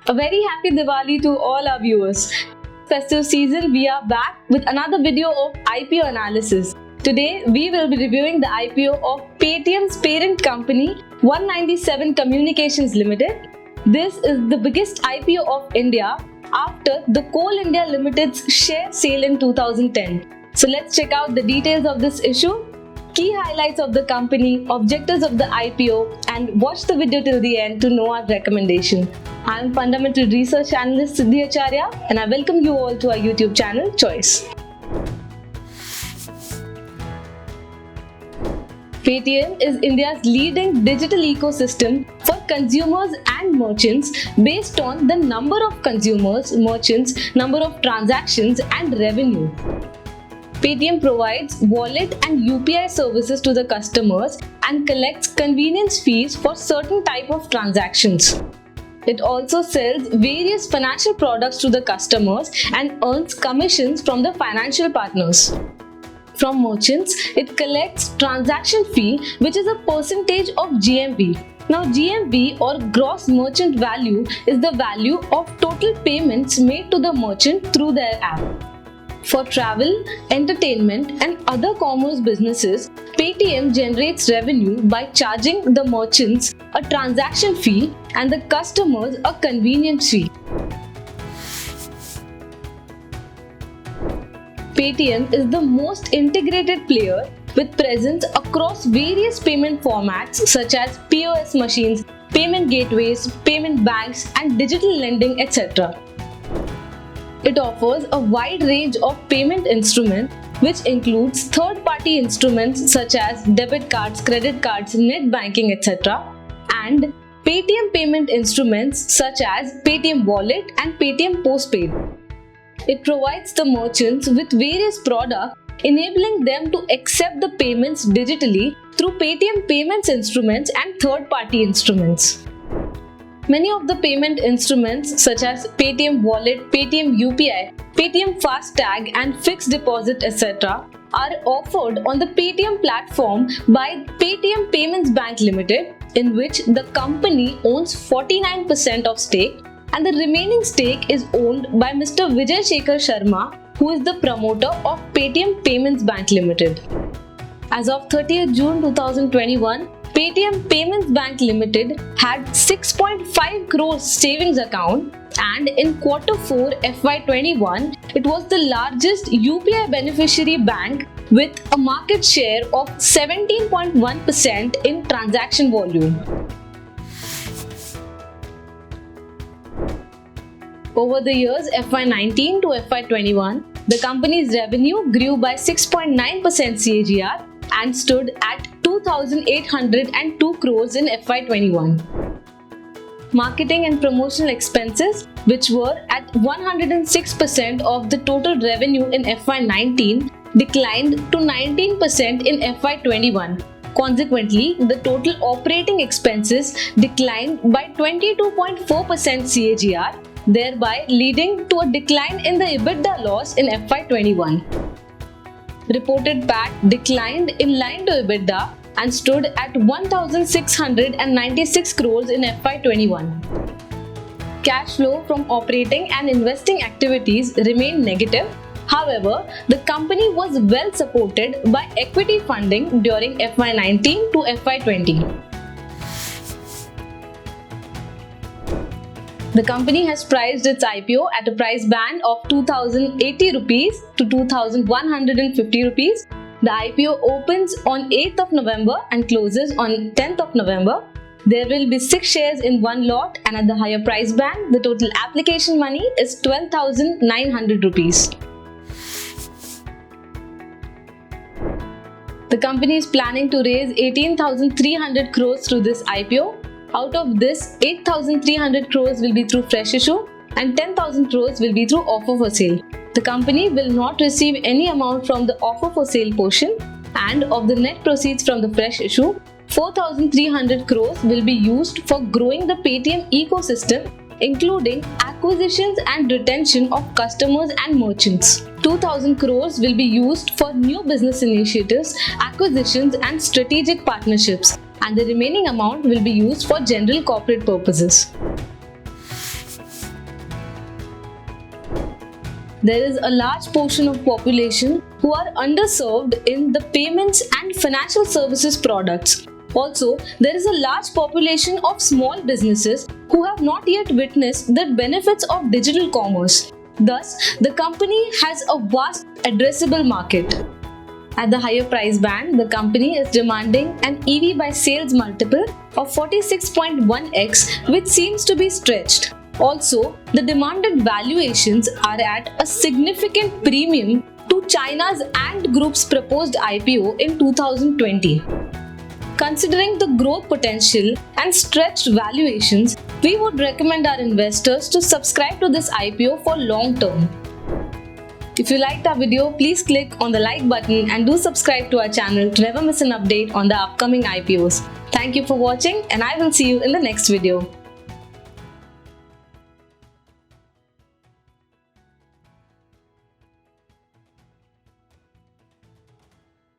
A very happy Diwali to all our viewers. Festive season, we are back with another video of IPO analysis. Today, we will be reviewing the IPO of Paytm's parent company, 197 Communications Limited. This is the biggest IPO of India after the Coal India Limited's share sale in 2010. So let's check out the details of this issue, key highlights of the company, objectives of the IPO, and watch the video till the end to know our recommendation. I am Fundamental Research Analyst Siddhi Acharya and I welcome you all to our YouTube channel Choice. Paytm is India's leading digital ecosystem for consumers and merchants based on the number of consumers, merchants, number of transactions and revenue. Paytm provides wallet and UPI services to the customers and collects convenience fees for certain type of transactions. It also sells various financial products to the customers and earns commissions from the financial partners. From merchants, it collects transaction fee, which is a percentage of GMV. Now, GMV or gross merchant value is the value of total payments made to the merchant through their app. For travel, entertainment and other commerce businesses, Paytm generates revenue by charging the merchants a transaction fee and the customers a convenience fee. Paytm is the most integrated player with presence across various payment formats such as POS machines, payment gateways, payment banks and digital lending, etc. It offers a wide range of payment instruments which includes third-party instruments such as debit cards, credit cards, net banking, etc. and Paytm payment instruments such as Paytm Wallet and Paytm Postpaid. It provides the merchants with various products enabling them to accept the payments digitally through Paytm payments instruments and third-party instruments. Many of the payment instruments such as Paytm Wallet, Paytm UPI, Paytm FASTag and Fixed Deposit, etc. are offered on the Paytm platform by Paytm Payments Bank Limited, in which the company owns 49% of stake and the remaining stake is owned by Mr. Vijay Shekhar Sharma, who is the promoter of Paytm Payments Bank Limited. As of 30th June 2021, Paytm Payments Bank Limited had 6.5 crores savings account, and in Q4 FY21, it was the largest UPI beneficiary bank with a market share of 17.1% in transaction volume. Over the years FY19 to FY21, the company's revenue grew by 6.9% CAGR and stood at 2,802 crores in FY21. Marketing and promotional expenses, which were at 106% of the total revenue in FY19, declined to 19% in FY21. Consequently, the total operating expenses declined by 22.4% CAGR, thereby leading to a decline in the EBITDA loss in FY21. Reported PAT declined in line to EBITDA and stood at 1,696 crores in FY21. Cash flow from operating and investing activities remained negative. However, the company was well supported by equity funding during FY19 to FY20. The company has priced its IPO at a price band of 2,080 rupees to 2,150 rupees. The IPO opens on 8th of November and closes on 10th of November. There will be 6 shares in one lot, and at the higher price band, the total application money is 12,900 rupees. The company is planning to raise 18,300 crores through this IPO. Out of this, 8,300 crores will be through fresh issue and 10,000 crores will be through offer for sale. The company will not receive any amount from the offer for sale portion, and of the net proceeds from the fresh issue, 4,300 crores will be used for growing the Paytm ecosystem, including acquisitions and retention of customers and merchants. 2,000 crores will be used for new business initiatives, acquisitions and strategic partnerships, and the remaining amount will be used for general corporate purposes. There is a large portion of population who are underserved in the payments and financial services products. Also, there is a large population of small businesses who have not yet witnessed the benefits of digital commerce. Thus, the company has a vast addressable market. At the higher price band, the company is demanding an EV by sales multiple of 46.1x, which seems to be stretched. Also, the demanded valuations are at a significant premium to China's Ant Group's proposed IPO in 2020. Considering the growth potential and stretched valuations, we would recommend our investors to subscribe to this IPO for long term. If you liked our video, please click on the like button and do subscribe to our channel to never miss an update on the upcoming IPOs. Thank you for watching, and I will see you in the next video.